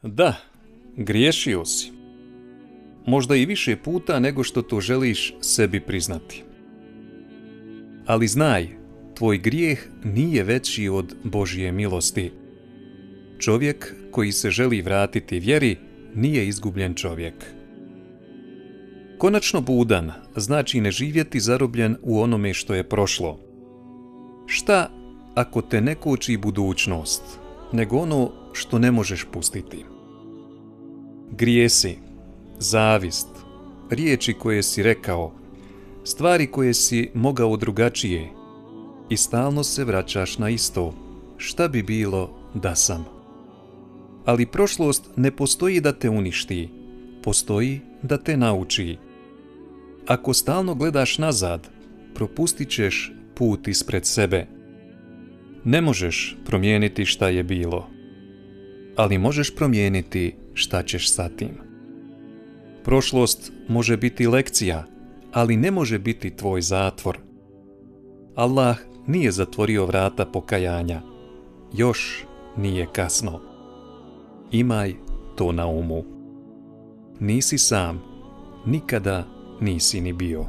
Da, griješio si. Možda i više puta nego što to želiš sebi priznati. Ali znaj, tvoj grijeh nije veći od Božje milosti. Čovjek koji se želi vratiti vjeri nije izgubljen čovjek. Konačno budan znači ne živjeti zarobljen u onome što je prošlo. Šta ako te ne koči budućnost, nego ono što ne možeš pustiti? Grijesi, zavist, riječi koje si rekao, stvari koje si mogao drugačije i stalno se vraćaš na isto. Šta bi bilo da sam? Ali prošlost ne postoji da te uništi, postoji da te nauči. Ako stalno gledaš nazad, propustit ćeš put ispred sebe. Ne možeš promijeniti šta je bilo, ali možeš promijeniti šta ćeš sa tim. Prošlost može biti lekcija, ali ne može biti tvoj zatvor. Allah nije zatvorio vrata pokajanja. Još nije kasno. Imaj to na umu. Nisi sam, nikada nisi ni bio.